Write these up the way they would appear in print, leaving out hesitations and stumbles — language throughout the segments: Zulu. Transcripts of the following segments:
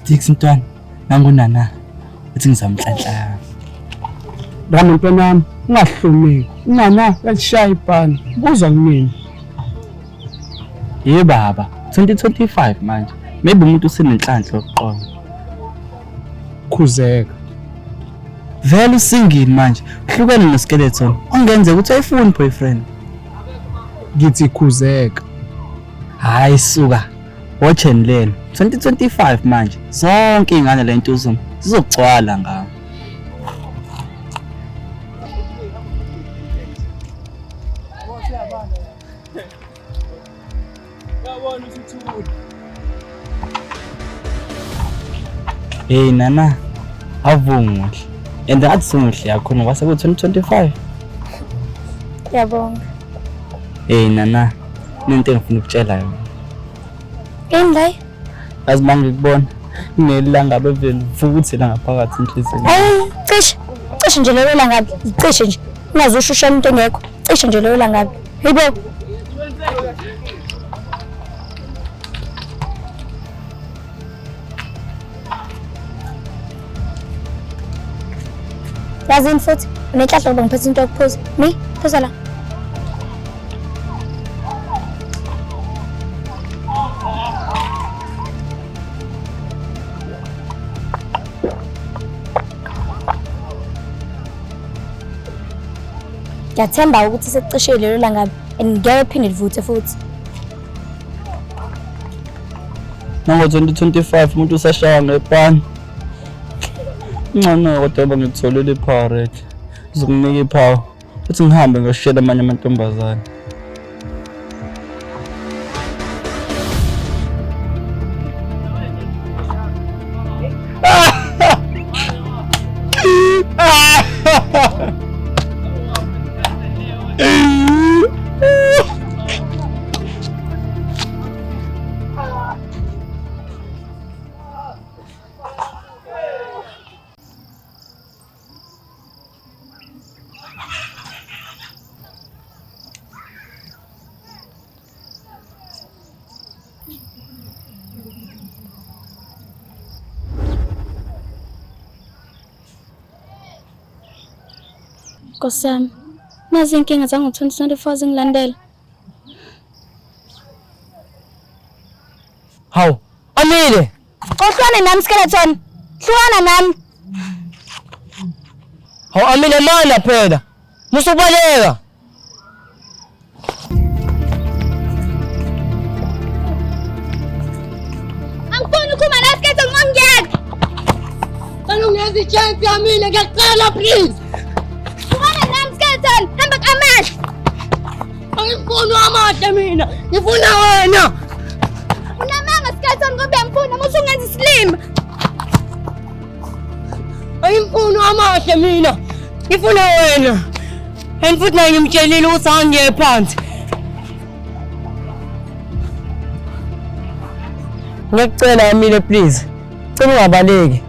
Dix mntwana, nangunana. Uthi ngizamhlanhla. Rami mntwana wami, ungahlomeki. Nana yalishaya ibhani. Buza kumina. Ye baba, 2025 manje. Maybe umuntu usenenhlanhla yokuqonda. Khuzeka. Vele usingini manje. Uhlukene noskeleton. Ongenzeka ukuthi ayifuni boyfriend. Ngithi khuzeka. Hayi suka. Watcheni lena. 2025 manje. Zonke izingane la intuzo zizogcwala ngawo. Hey nana, avunguhle. And athi sunguhle yakho ngoba seku 2025. Yabonga. Hey nana, nento engifuna ukutshela yona. Indai. Azibanga ukubona ngelanga bevele futhi la ngaphakathi inhliziyo. Hayi, cishe nje lelo langabi. Cishe nje. Ungazushusha umuntu engekho. Cishe nje lelo langabi. Yibo. Yazini futhi unenhlahla ngoba ngiphethe into yokuphuza. Mi, phuza la. Ngiyathemba ukuthi sekucishe lelo langabi and ngeke phinde livuthe futhi. Nango 2025 umuntu usashaya ngepani. Ngcono kodwa ngikutholele iPowerade. Uzokunika iPower. Uthi ngihambe ngiyashela amanye amantombazane. Nkosami, nazi inkinga zango-2024 zingilandela. Hawu, Amile. Xoxana nami skeleton. Hlukana nami. Hawu Amile mana phela. Musubaleka. Angifuni ukukhuluma nawe skeleton ngongiyeka. Cela ungenza i-chance Amile, ngiyacela please. Hlukana nami skeleton. Hamba kamehlo. Angifuni amahle mina, ngifuna wena. Unamanga skeleton ngoba uyamfuna musu ungenza isilima. Angifuni amahle mina, ngifuna wena. And futhi naye ngimtshelile ukuthi angiye phansi. Ngiyacela Amile please. Cela ungabaleki.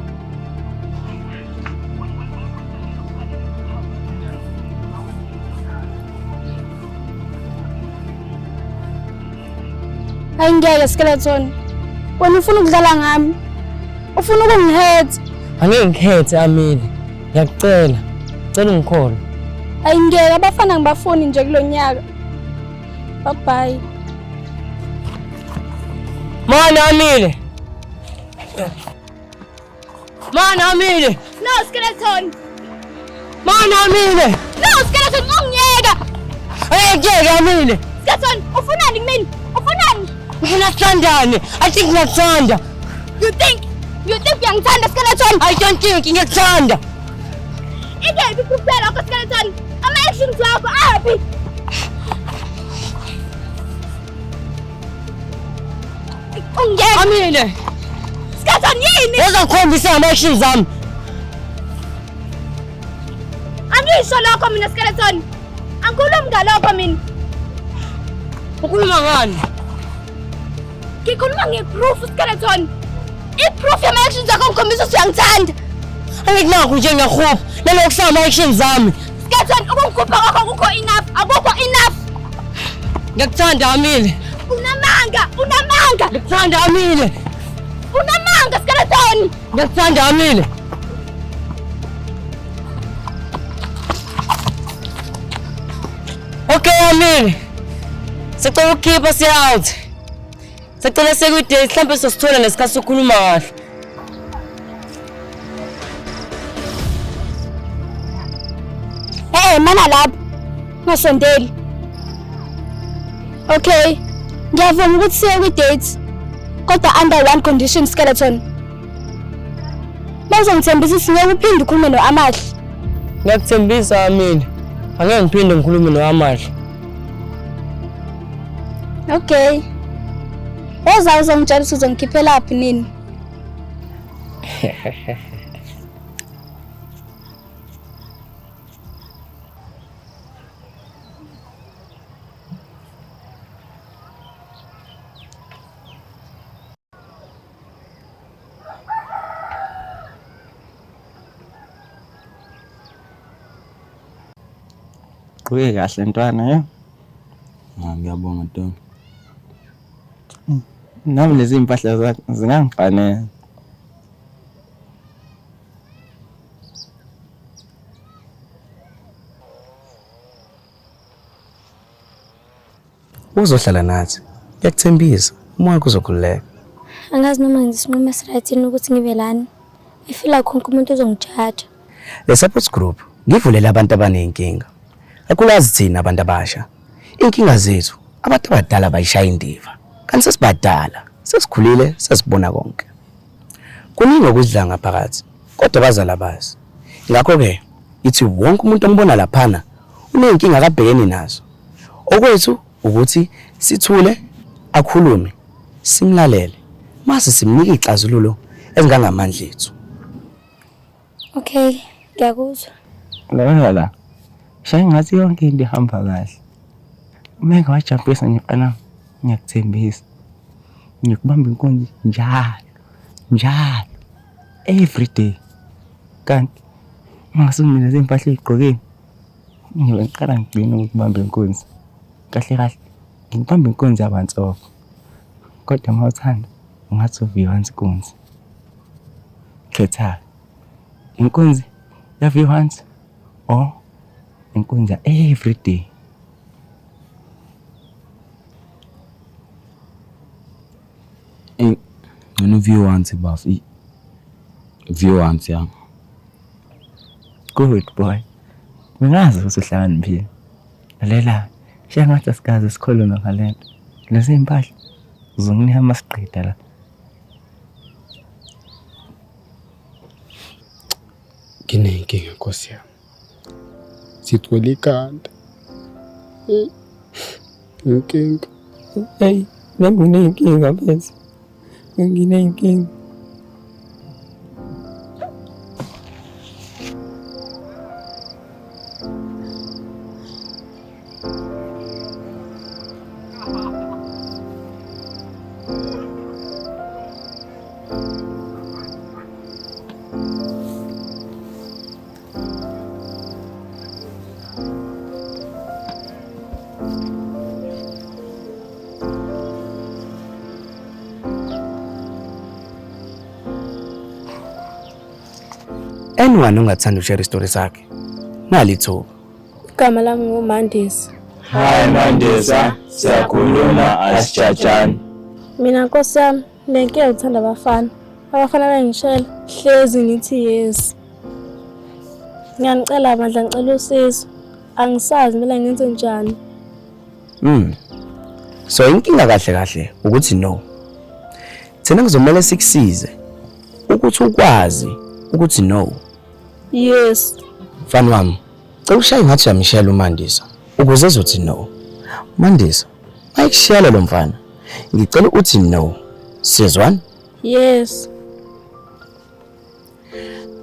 Hayi ngeke skeleton. Wena ufuna ukudlala ngami. Ufuna ukungihetha. Angeke ngikhethe Amile. Ngiyacela. Cela ungikhole. Hayi ngeke abafana ngibafuni nje kulonyaka. Bye bye. Mana Amile. Mana Amile. No skeleton. Mana Amile. No skeleton ngongiyeka. Ngeke Amile. Skeleton ufunani kumina? Ufunani? Ngifuna sithandane. I think ngiyakuthanda. You think uyangithanda skeleton? I don't think ngiyakuthanda. Ikephi kuphela lokho skeleton? Ama-actions wakho aphi? Ungiyeka. Amile. Skeleton yini? Ngizokhombisa ama-actions zami. Angisho lokho mina skeleton. Angikhulumi ngalokho mina. Ukhuluma ngani? Ngikhuluma nge-proof skeleton. I-proof yama-actions akho ngikhombisa ukuthi uyangithanda. Angikunakho nje ngiyakhupha. Nalokho kusama-actions zami. Skeleton ukungikhupha kwakho akukho enough. Akukho enough. Ngiyakuthanda Amile. Unamanga. Ngikuthanda Amile. Unamanga skeleton. Ngiyakuthanda Amile. Okay Amile. Sicela ukukhipha siya out. Sicela sekuyidate mhlawumbe sosithola nesikhathi sokukhuluma kahle. Mana lapho. Ngasondeli. Okay. Ngiyavuma ukuthi siye kwi-date. Kodwa under one condition skeleton. Bazongithembisa singeke uphinde ukhulume noAmahle. Ngiyakuthembisa Amile. Angeke ngiphinde ngikhulume noAmahle. Okay. Uzongitshela ukuthi uzongikhiphela laphi nini? Kuye kahle ntwana ya. Ngiyabonga Ntombi. Nami lezi impahla zakho zingangifanele. Uzohlala nathi. Ngiyakuthembisa, umoya wakho uzokhululeka. Angazi noma ngenza isinqumo esirayithini ukuthi ngibe lana. I feel like konke umuntu uzongijaja. Le support group ngivulela abantu abanenkinga. Akulazi thina abantu abasha. Inkinga zethu abantu abadala bayishaya indiva. Kanti sesibadala, sesikhulile, sesibona konke. Kuningi okudla ngaphakathi, kodwa bazala bazi. Ngakho ke, ithi wonke umuntu ombona laphana unenkinga akabhekeni nazo. Okwethu ukuthi sithule, akhulume, simlalele, mase simnike ixazululo ezingangamandla ethu. Okay, ngiyakuzwa. La. Shaya ngathi yonke into ihamba kahle. Umeke wajampisa nje mfana. Ngiyakuthembisa. Ngikubamba inkonzo njalo. Every day. Kanti mangasungile izimpahla ezigqokeni. Ngibe ngiqala ngigcina ukubamba inkonzo. Kahle. Ngibamba inkonzo yabantsofo. Kodwa mawuthanda ungathi uviwansi inkonzo. Khetha. Inkonzo yaviwansi or inkonzo every day. Ngino view once buff. View once ya. Good boy. Mingazi ukuthi uhlakaniphile. Lalela, shaya ngathi asikaze sikholona ngalento. Lezi impahla uzonginika amasiqeda la. Nginenkinga Nkosi yami. Sithwele ikhanda. Inkinga. Hey, nami nginenkinga bese. Nginenkinga. Anyone ongathanda ushare story sakhe. Nalithuba. Igama lami nguMandisa. Hi Mandisa, siyakhuluma asijajani. Mina Nkosi yami, lenkinga ngithanda abafana. Abafana bengishela hlezi ngithi yes. Ngiyanicela bandla ngicela usizo. Angisazi mina ngenze njani. So inkinga kahle ukuthi no. Thina ngizomela sikusize ukuthi ukwazi ukuthi no. Yes. Mfana wami, cela ushaye ngathi yamshela uMandisa ukuze ezothi no. Mandisa, ayikushiyela lo mfana. Ngicela uthi no. Sizwana? Yes.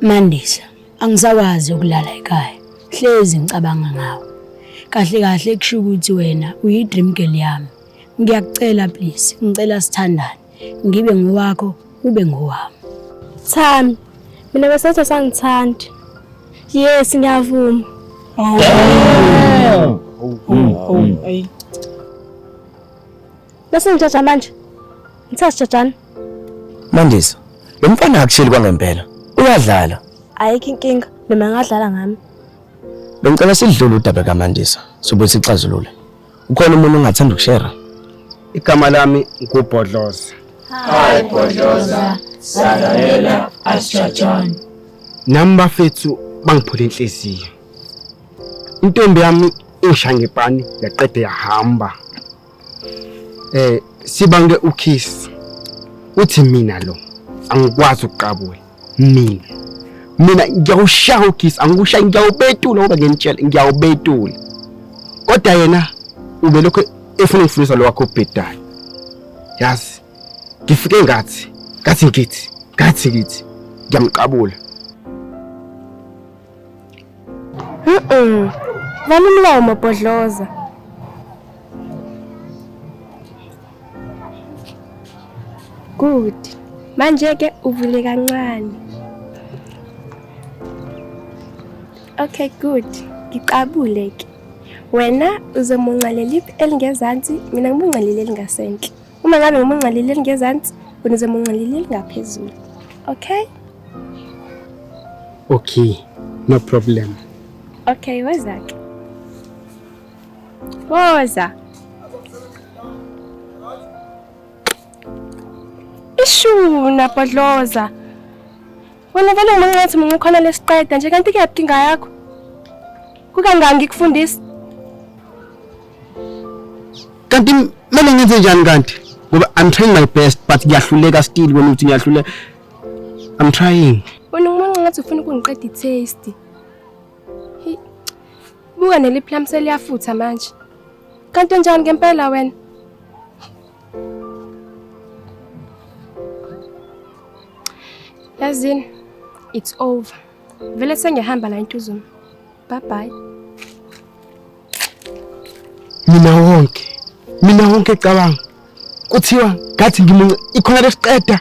Mandisa, angisawazi ukulala ekhaya. Hlezi ngicabanga ngawe. Kahle kusho ukuthi wena uyi-dream girl yami. Ngiyakucela please, ngicela sithandane. Ngibe ngowakho, ube ngowami. Thami, mina besethu sangithandi. Yes, ngiyavuma. Bese ngijaja manje. Ngithatha jajani. Mandisa, lo mfana akushili kwangempela. Uyadlala. Ayikho inkinga, noma ngadlala ngami. Bengicela sidlule udaba kaMandisa, sobe sixazulule. Ukhona umuntu ongathanda ukushare? Igama lami nguBhodloza. Hi Bodloza, Sadalela Aschajon. Nami bafethu bangiphula inhliziyo. Intombi yami ingishaya ngepani yaqede yahamba. Sibange uKiss. Uthi mina lo angikwazi ukuqabula. Mina ngiyawushaya uKiss, angikushaya ngiyawubetula ngoba ngenitshela ngiyawubetula. Kodwa yena ube lokho efuna ngifundisa lo wakho obhedayo. Yazi ngifike ngathi ngithi ngiyamqabula. Vana umlomo Bodloza. Good. Manje ke uvule kancane. Okay, good. Ngiqabule ke. Wena uzomunca leli elingezansi, mina ngimunca leli elingasenhle. Uma ngabe ngimunca leli elingezansi, wena uzomunca leli elingaphezulu. Okay? Okay, no problem. Okay, woza ke. Woza. Ishuna Bodloza. Wena vele ungathi mina ukhona lesiqeda nje kanti ke yabinga yakho. Kukangaki ngikufundisa? Kanti manje ngenze njani kanti? Ngoba I'm trying my best but ngiyahluleka still wena uthi ngiyahluleka. I'm trying. Wena ngibona ngathi ufuna ukungiqeda i-taste. Buka neliplum seliyafutha manje. Kanti njani ngempela wena? Yazini, it's over. Vele sengihamba la intuzuma. Bye bye. Mina wonke cabanga. Kuthiwa ngathi ngimunye ikhona lesiqeda.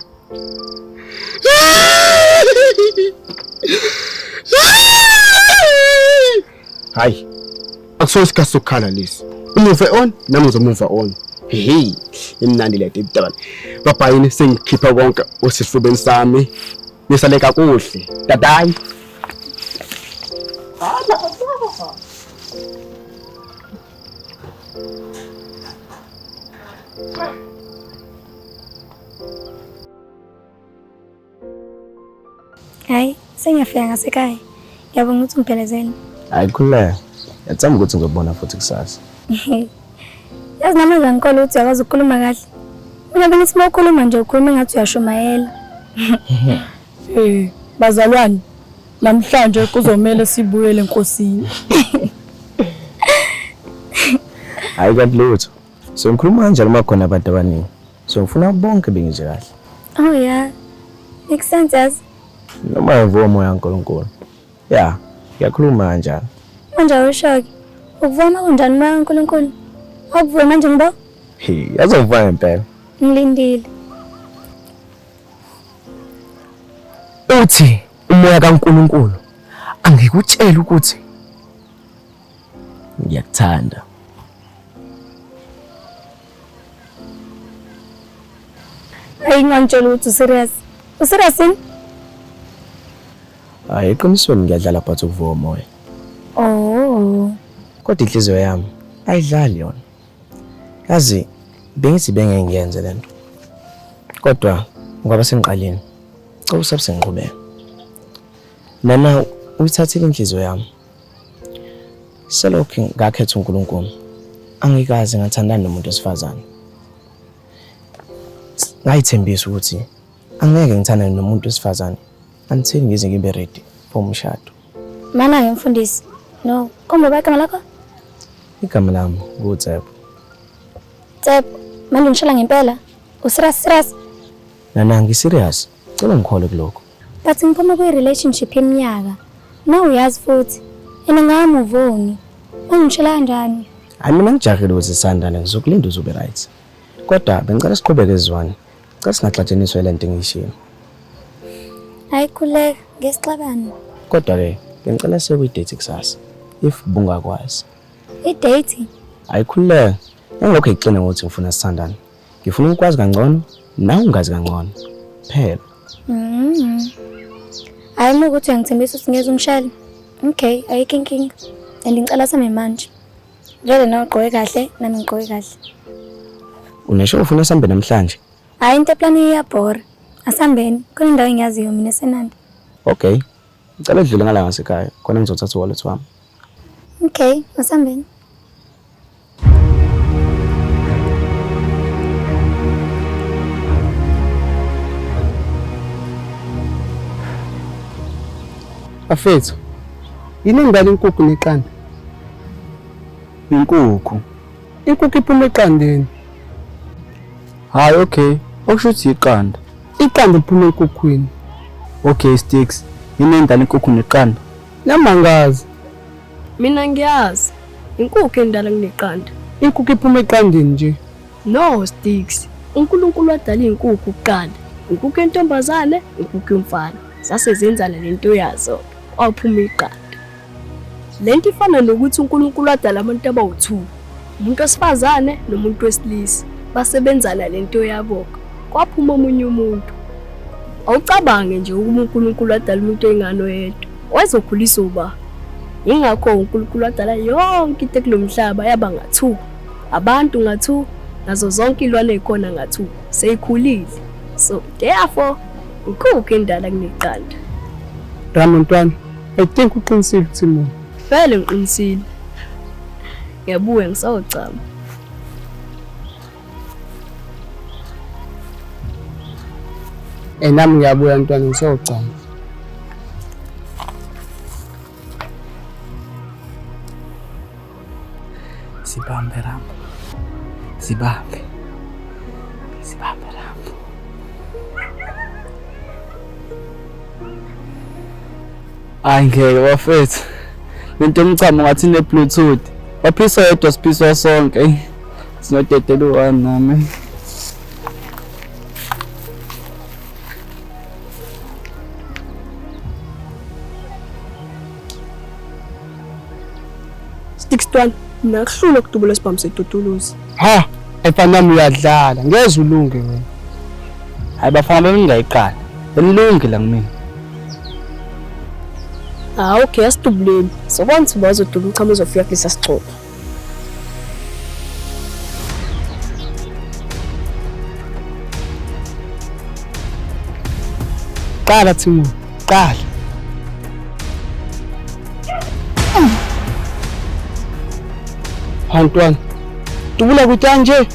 Hayi. Akusoze sikhathi sokukhala lesi. Move on, nami ngizomove on. Hey, imnandi le dibdaba. Papa yini sengikhipha konke osifubeni sami. Nisaleka kuhle. Dadai. Hayi, sengiyafika ngasekhaya. Ngiyabonga ukuthi ungiphelezele. Hayi khuleka. Yathamba ukuthi ngizobona futhi kusasa. Yazi nami ngangikholwa ukuthi uyakwazi ukukhuluma kahle. Mina bengithi mawukhuluma nje ukhuluma ngathi uyashumayela. Bazalwane, namhlanje kuzomela sibuyele enkosini. Hayi kanti lutho. So ngikhuluma kanjalo makhona abantu abaningi. So ngifuna bonke bengize kahle. Oh yeah. Makes sense yazi. Noma ngivuka moya kaNkulunkulu. Yeah, ngiyakhuluma kanjalo. Manje awushoki. Ukuvuma kanjani moya kaNkulunkulu? Awuvume manje ngiba? Yazovuma ngempela. Ngilindile. Uthi umoya kaNkulunkulu angikutshela ukuthi ngiyakuthanda. Hayi ngangitshela ukuthi serious. Userious yini? Hayi eqinisweni ngiyadlala but ukuvuka umoya. Oh. Kodwa inhliziyo yami ayidlali yona. Yazi bengithi bengeke ngiyenze lento. Kodwa ngoba sengiqaleni cha usabse ngiqhubeka. Nana uyithathile inhliziyo yami. Selokhu ngakhetha uNkulunkulu. Angikaze ngathandana nomuntu osifazane. Ngayithembisa ukuthi angeke ngithandane nomuntu osifazane until ngize ngibe ready for umshado. Mana ngimfundisi. No, komba bagama lakho? Igama lami nguTshepo. Tshepo, manje ngishela ngempela. Userious? Nana ngiserious. Cela ngikhole kuloko. But ngiphuma kwi-relationship yeminyaka. Na uyazi futhi. Yena ngamove on. Manje ngishela kanjani? Hayi mina ngijahile ukuthi sisandane ngizokulinda uzobe right. Kodwa bengicela siqhubeke ezwane. Cela singaxatsheniswa lento engiyishilo. Hayi khuleka ngesixabano. Kodwa ke bengicela sekuyidate kusasa. If bungakwazi. I-date? Ayikhuleka. Engilokho eqina ukuthi ngifuna sisandane. Ngifuna ukwazi kangcono, nawe ungazi kangcono. phela. Hayi uma ukuthi uyangithembisa ukuthi ngeze umshayeli. Okay, ayikho inkinga. And ngicela sami manje. Vele nawe ugqoke kahle, nami ngigqoke kahle. Unesho ufuna sambe namhlanje? Hayi into plan iyabhora. Asambeni, khona indawo engiyaziyo mina eSenandi. Okay. Ngicela udlule ngala ngasekhaya, khona ngizothatha wallet wami. Okay, asambeni. Afethu. Yini ngibala inkukhu neqanda? Inkukhu. Inkukhu iphuma eqandeni. Hayi okay. Okusho ukuthi iqanda. Iqanda liphuma enkukhwini. Okay Sticks. Yini endala inkukhu neqanda? Nami angazi. Mina ngiyazi. Inkukhu endala kuneqanda. Inkukhu iphuma eqandeni nje. No Sticks. uNkulunkulu wadala inkukhu kuqala. Inkukhu entombazane, inkukhu yomfana. Sase zenzana lento yazo. Kwaphuma iqanda. Lento ifana nokuthi uNkulunkulu wadala abantu abawu2. Umuntu wesifazane nomuntu wesilisa. Basebenzana lento yabo. Kwaphuma omunye umuntu. Awucabange nje ukuba uNkulunkulu wadala umuntu engane oyedwa. Wazokhulisa uba. Ingakho uNkulunkulu wadala yonke into kulomhlaba yaba nga2. Abantu nga2, nazo zonke ilwane ezikhona nga2. Seyikhulile. So therefore inkukhu endala kuneqanda. Ramontwana, I think uqinisile ukuthi mina. Vele ngiqinisile. Ngiyabuya ngisawucama. Nami ngiyabuya ntwana ngisawucama. Sibambe Rambo. Sibambe Rambo. Angeke bafethu. Lento emchamo ngathi ne Bluetooth. Waphisa yedwa siphisa sonke. Sinodedela u1 nami. Sticks twana, nakuhlula ukudubula isibhamu setutuluzi. Ha, efana nami uyadlala. Ngeze ulunge wena. Hayi bafana bengingayiqala. Elilungi la kumina. Okay, asidubuleni. Sobona ukuthi bazodubula uchama uzofika kulesa sixoxo. Qala Timo, qala. Hantwana. Dubula kuthi kanje.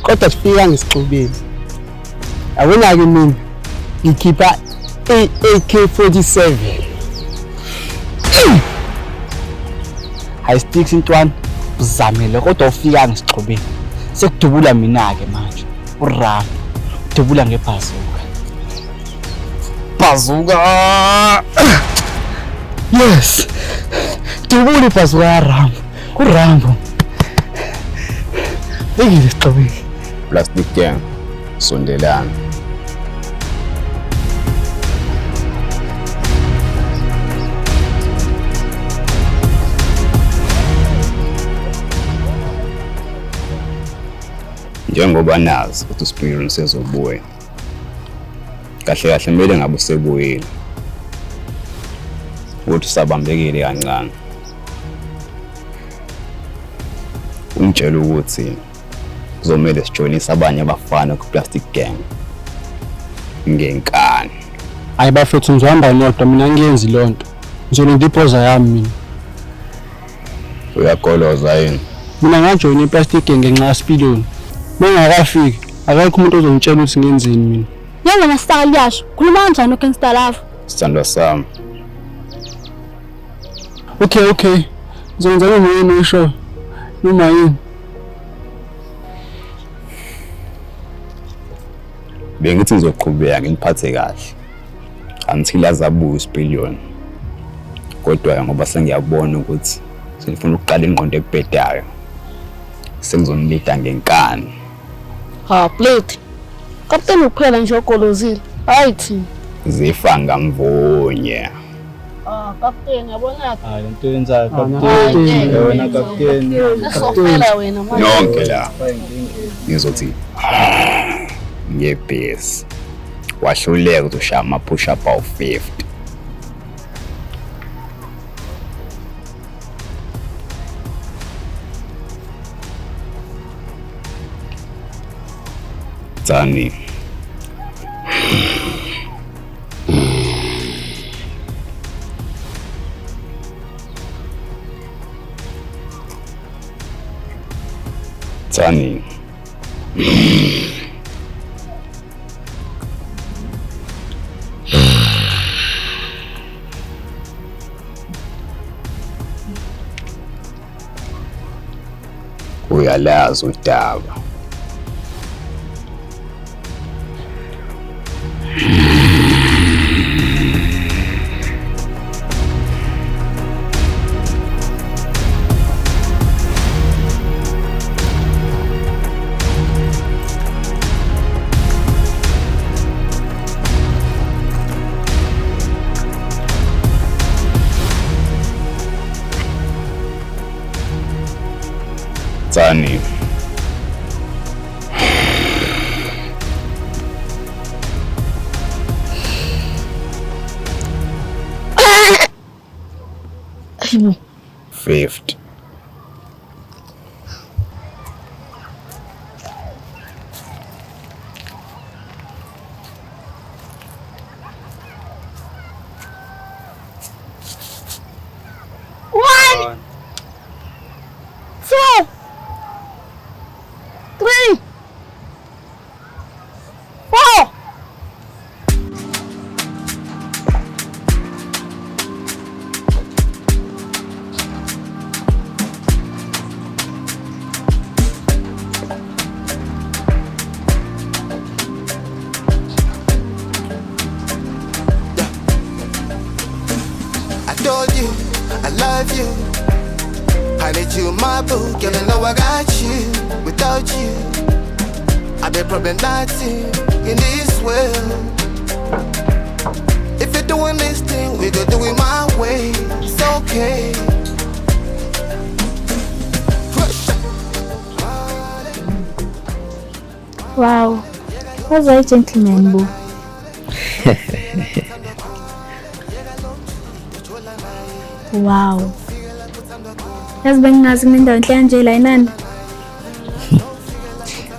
Kodwa sifika ngesixubeni. Awena ke mina. Ngikhipha AK47. Hayi Sticks intwana uzamile kodwa ufika ngisixhobeni. Sekudubula mina ke manje. uRambo udubula ngebhazuka. Bazuka. Yes. Dubula ibhazuka yaRambo. uRambo. Ngeke isixhobeni. Plastic gang. Sondelana. Njengoba nazi ukuthi uSpirion sezobuya. Kahle kahle kumele ngabe usebuyile. Ukuthi sabambekile kancane. Ungitshela ukuthi kuzomela sijoinise abanye abafana ku-Plastic Gang. Ngenkani. Hayi bafethu ngizohamba nodwa mina ngiyenzi lonto. Ngizolanda ipoza yami mina. Uyakoloza yini? Mina ngajoyina iPlastic Gang ngenxa yaSpirion. Bengakafiki, akekho umuntu ozongitshela ukuthi ngenzeni mina. Yabona star liyasho. Khuluma kanjani uGangster Love? Sithandwa sami. Okay. Ngizokwenza nini usho? Noma yini? Bengithi ngizoqhubeka ngiphathe kahle. Until azabuya uSpirion. Kodwa ngoba sengiyabona ukuthi sengifuna ukuqala ingqondo ebhedayo. Sengizonilida ngenkani. Ha, plate. Kapteni uphela nje okolozile. Hayi thina. Zifa ngamvunye. Kapteni yabona. Hayi lento yenzayo kapteni. Wena kapteni. Sophela wena manje. Nonke la. Ngizothi ngebhesi. wahluleka ukuthi ushaya ama-push up awu-50. Tsani. Tsani. Uyalazi udaba. Tsani. Hayibo. 50. One. 2. 3. 4. I told you I love you. I need you, my boo. Girl, I know I got you. Without you, I'd be problematic in this world. If you're doing this thing, we gon' do it my way. It's okay. Wow, was a gentleman, boo. Wow. Yazi bengingazi ngendawo enhle kanje la inani.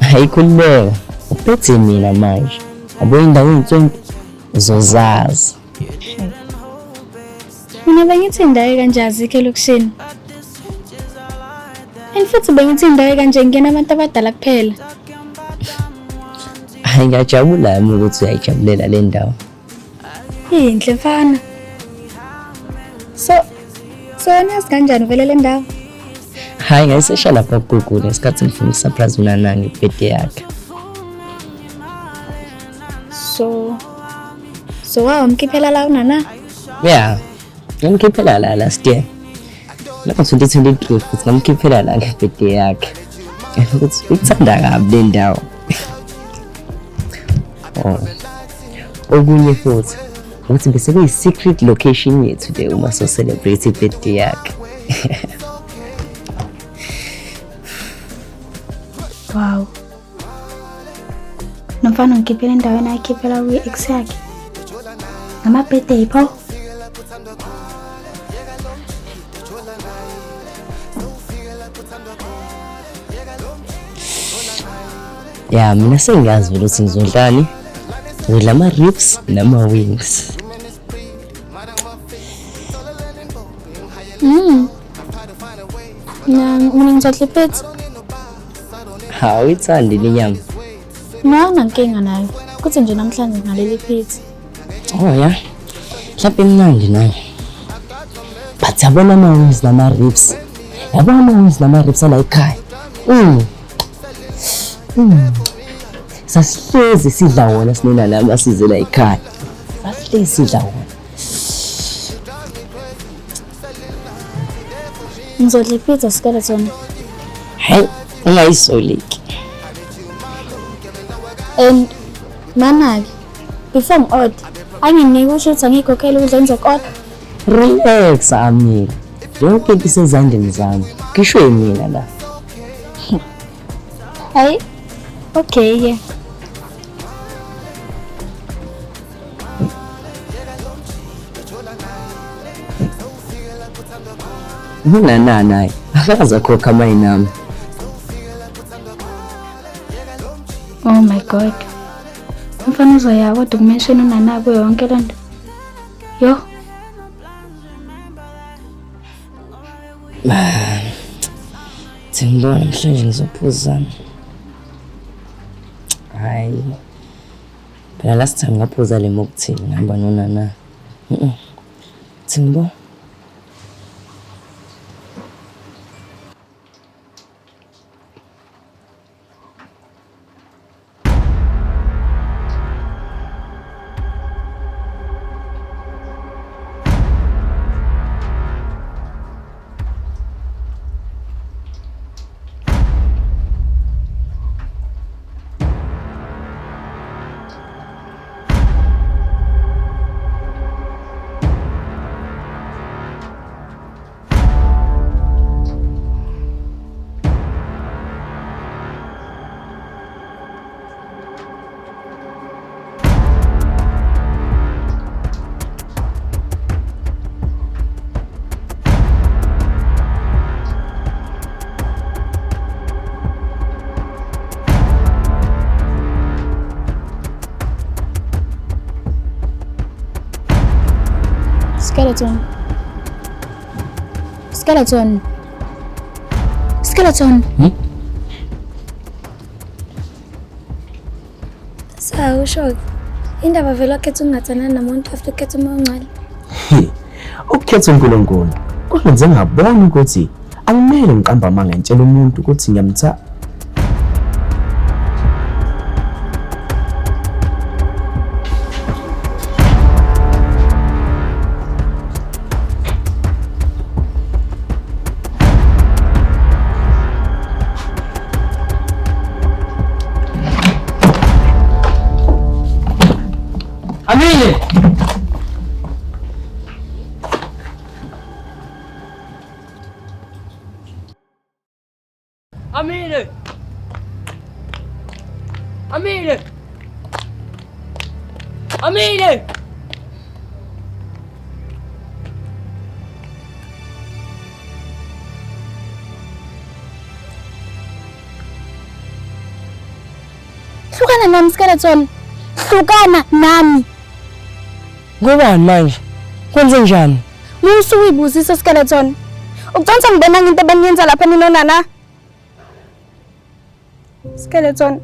Hayikhululeka. Uphethe mina manje. Yabo indawo entsonto uzozazi. Mina bengithi indawo kanje azikho elokushini. Futhi bengithi indawo kanje ngena abantu abadala kuphela. Hayi ngiyajabula yami ukuthi uyayijabulela le ndawo. Inhle mfana. So niyas kanjani vele le ndawo? Hayi ngayisesha lapha kuGoogle ngesikhathi ngifuna usurprise unana ngebirthday yakhe. So wamkhiphela la unana? Yeah. Ngamkhiphela la last year. Lapha 2023 futhi ngamkhiphela la ngebirthday yakhe. Ukuthi uthanda kabi le ndawo. Okunye futhi ukuthi bese kuyi secret location yethu le uma so celebrate birthday yakhe. Wow. Nomfana ngikhiphela endaweni ayikhiphela kwi-ex yakhe. Ngama-birthday pho. Ya mina sengiyazi vele ukuthi ngizodlani. Ngidla ama-ribs nama-wings. Mina ngizodla ipizza. Hawu ithandi le nyama. Nginankinga nayo. Kuthi nje namhlanje ngaleli pizza. Oh ya. Mhlawumbe imnandi nayo. But yabona ama-wings nama-ribs. Yabona ama-wings nama-ribs ala ekhaya. Sasihlezi sidla wona sinena laba sizela ekhaya. Sasihlezi sidla wona. Ngizodla ipizza skeleton. Hey, ungayisoleki. And mana before ngi-order anginike usho ukuthi angikhokhela ukudla engizokodwa. Relax ami. Yonke into isezandleni zami. Ngisho yimina la. Hayi. Okay ke. Unana naye akaza khokha mayinami. Oh my god. Mfana uzoya kodwa kumention unana kuyo yonke lonto. Yo. Ngibona mhlanje ngizophuzana. Hayi. Phela last time ngaphuza le mokuthini ngihamba nonana. Ngibona Skeleton. Sawa usho. Indaba vele akhetha ungathana namuntu after ukhetha uMongcwele. Ukukhetha uNkulunkulu kwenze ngabona ukuthi angimele ngiqamba amanga ngitshela umuntu ukuthi ngiyamtha. Amile! Amile! Amile! Amile! Hlukana nami Skeleton. Hlukana nami. Ngobani manje? Kwenze njani? Musu uyibuzisa Skeleton. Ukuconsa ngibona into abaniyenza lapha ninonana. Skeleton.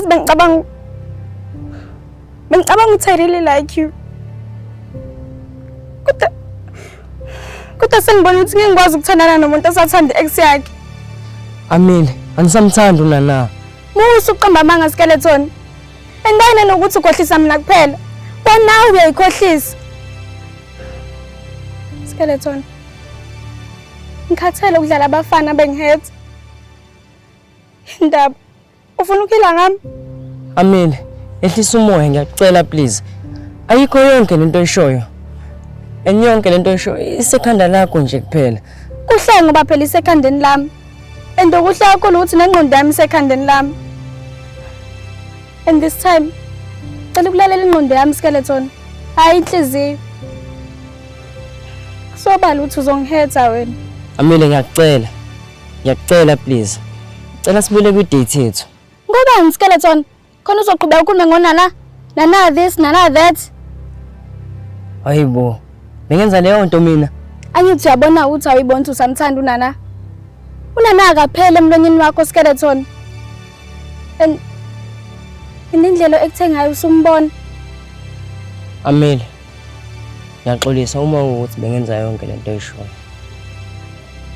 Bengicabanga ukuthi I really like you. Kodwa sengibona ukuthi ngingikwazi ukuthandana nomuntu osathanda ex yakhe. Amile, anisamthanda unana. Musu uqamba amanga Skeleton. Endayina nokuthi ukhohlisa mina kuphela. Bona uyayikhohlisa. Skeleton. Ngikhathele ukudlala abafana bengihethe. Indaba ufuna ukuphila ngami? Amile, ehlisa umoya ngiyacela please. Ayikho yonke lento oyishoyo. Enyonke lento oyishoyo isekhanda lakho nje kuphela. Kuhle ngoba phela isekhandeni lami. Endokuhle kakhulu ukuthi nengqondo yami isekhandeni lami. And this time, cela ukulalela ingqondo yami Skeleton. Hayi inhliziyo. Sobala ukuthi uzongihetha wena. Amile ngiyacela. Ngiyacela please. Cela sibule ku date yethu. Ngoba Skeleton, khona uzoqhubeka ukukhuluma ngonana. Nana this, nana that. Hayibo. Bengenza leyo nto mina. Angithi uyabona ukuthi awuyibona ukuthi usamthanda unana. Unana akaphela emlonyeni wakho Skeleton. And indlela ekuthengayo usumbona. Amile. Ngiyaxolisa uma ukuthi bengenza yonke lento oyishoyo.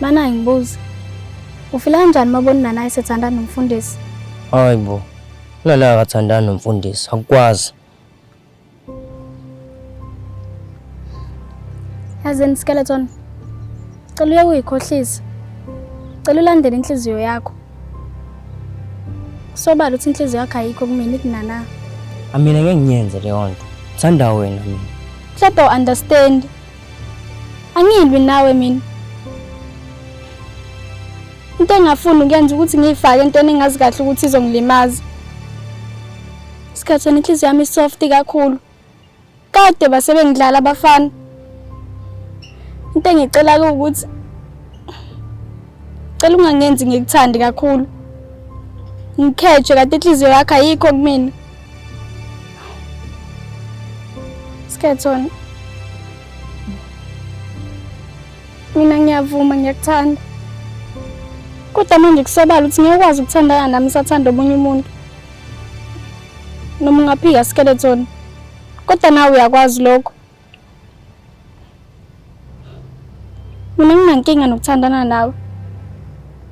Mana ngibuza. Ufila kanjani mabona nana esethanda nomfundisi? Hayibo. Nana akathandana nomfundisi, akukwazi. Yazini Skeleton. Cela uyikhohlisa. Cela ulandele inhliziyo yakho. Sobala uthi inhliziyo yakho ayikho kumina ikunana. Amina ngeke ngiyenze leyo nto. Thanda wena mina. Hlada understand. Angilwi nawe mina. Into engafuni ngiyenza ukuthi ngifake into engazi kahle ukuthi izongilimaza. Skeleton inhliziyo yami soft kakhulu. Kade basebengidlala abafana. Into engicela ukuthi Cela ungangenzi ngikuthande kakhulu. Ngikheje kade inhliziyo yakho ayikho kumina. Skeleton. Mina ngiyavuma ngiyakuthanda. Kodwa manje kusobala ukuthi ngiyakwazi ukuthandana nami sathanda omunye umuntu. Noma ungaphika Skeleton. Kodwa nawe uyakwazi lokho. Mina nginankinga nokuthandana nawe.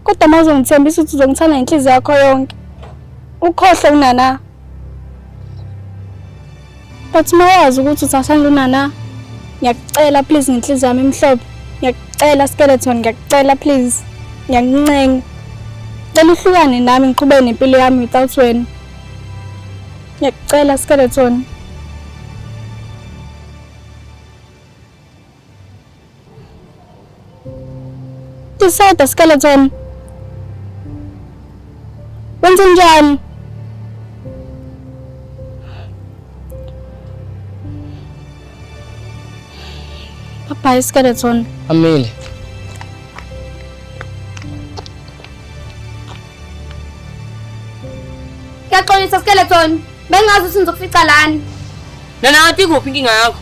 Kodwa manje ungithembisa ukuthi uzongithanda inhliziyo yakho yonke. Ukhohle uNana. But mawazi ukuthi usathanda uNana. Ngiyakucela please ngenhliziyo yami emhlophe. Ngiyakucela Skeleton, ngiyakucela please. Ngiyancenga. Cela uhlukane nami ngiqhubeke nempilo yami without wena. Ngiyakucela Skeleton. Decide Skeleton. Wenze njani? Bye Skeleton. Amile. Ngiyaxolisa Skeleton. Bengazi ukuthi nizokufica lani. Nana athi kuphi inkinga yakho?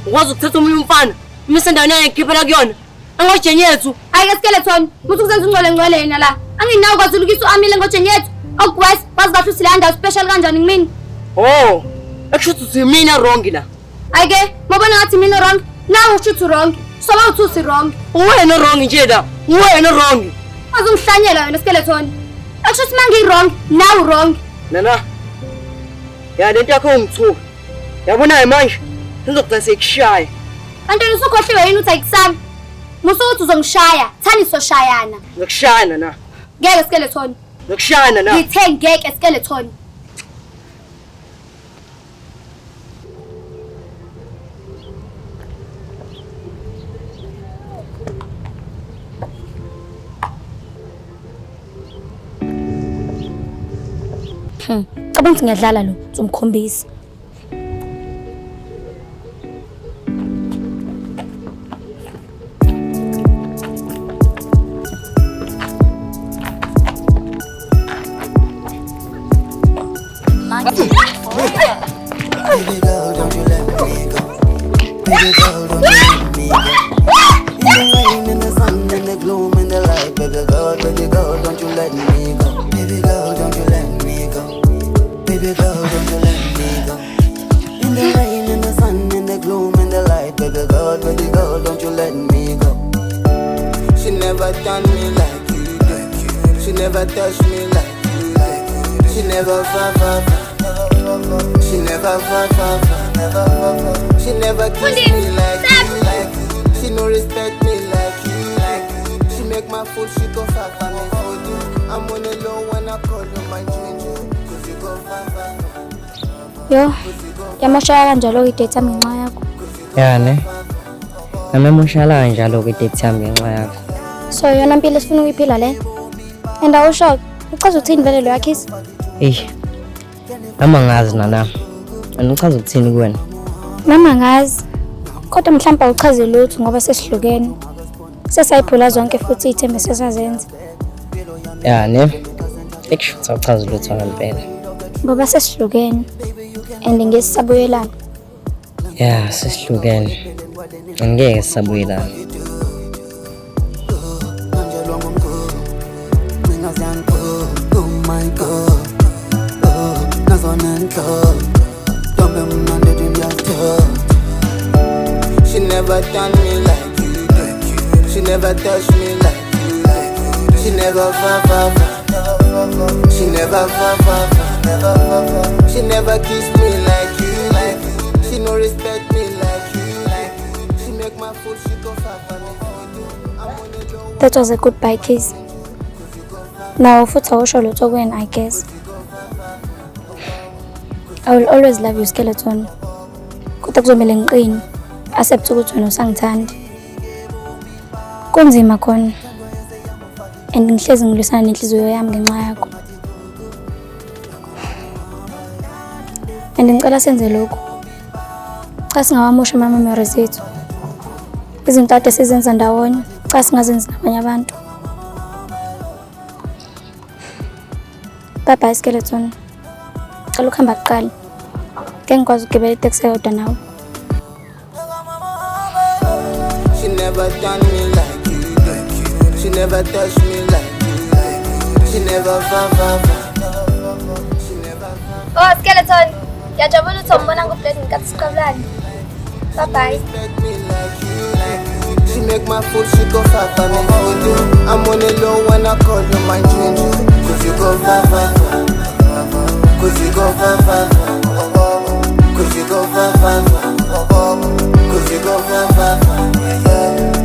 Ukwazi ukuthatha umunye umfana, umise endaweni engikhiphela kuyona. Angojenyethu. Ayike Skeleton, ukuthi kuzenza ungcole yena la. Anginawo kwazi ukukisa uAmile ngojenyethu. Okuwes, wazi kahle ukuthi landa special kanjani ngimini. Oh, akushuthi uthi mina wrong la. Ayike, mabona ngathi mina wrong. Nawe ushuthi wrong. Soba uthi usi wrong. Wena wrong nje la. Wena wrong. Wazi ungihlanyela wena Skeleton. Akushuthi mangi wrong, nawe wrong. Nana. Ya lento yakho ungithuka. Yabona manje, sizokugcina sekushaya. Kanti usukhohliwe yini uthi ayikusami? Musuthi uzongishaya, thani soshayana. Ngikushayana na. Ngeke Skeleton. Ngikushayana na. Ngithe ngeke Skeleton. Cabanga ukuthi ngiyadlala lo, uzomkhombisa. Baby girl, don't you let me go. Baby girl, don't you let me go. In the rain, in the sun, in the gloom, in the light. Baby girl, don't you let me go. Baby girl, don't you let me go. Baby girl, don't you let me go. In the rain, in the sun, in the gloom, in the light. Baby girl, don't you let me go. She never done me like you do. She never touched me like you do. She never She never She never kiss me like you. She no respect me like you. She make my food, she go far for me for you. I'm on the low when I call you my dream. Cause you go far. Yo, yamoshaya kanjalo idate yami ngenxa yakho. Yani. Namemoshaya kanjalo idate yami ngenxa yakho. So yona impilo esifuna ukuyiphila le. And awusho, uchaza uthini vele lo yakhisi? Mama ngazi nana. Angichaza ukuthini kuwena? Mama ngazi. Kodwa mhlawumbe uchaze lutho ngoba sesihlukene. Sesayiphula zonke futhi ithembe sesazenza. Yani. Ekushuthi uchaza lutho ngempela. Ngoba sesihlukene. And ngesabuyelana. Ya, sesihlukene. Angeke sisabuyelana. She never done me like you do. She never touched me like you do. She never She never She never kissed me like you. She no respect me like you. She make my food, she go far for me. That was a goodbye kiss. Now futhi awusho lutho kuwena I guess. I will always love you Skeleton. Kodwa kuzomela ngiqini. Accept ukuthi wena usangithanda. Kunzima khona. And ngihlezi ngilwisana nenhliziyo yami ngenxa yakho. And ngicela senze lokho. Cha singawamosha ama-memories ethu. Izinto ade sizenza ndawonye. Cha singazenzi nabanye abantu. Bye bye Skeleton. Cela ukuhamba kuqala. Ngeke ngikwazi ukugibela itaxi eyodwa nawe. She never done me like you do. She never touched me like you do. She never Oh Skeleton, ngiyajabula ukuthi umbona ngobhlezi nkathi siqabulana. Bye bye. She make my food, she go fafa me photo. I'm on the low when I call you my ginger. Cause you go fafa. Cause you go fafa. Cause you go fafa. Cause you go fafa.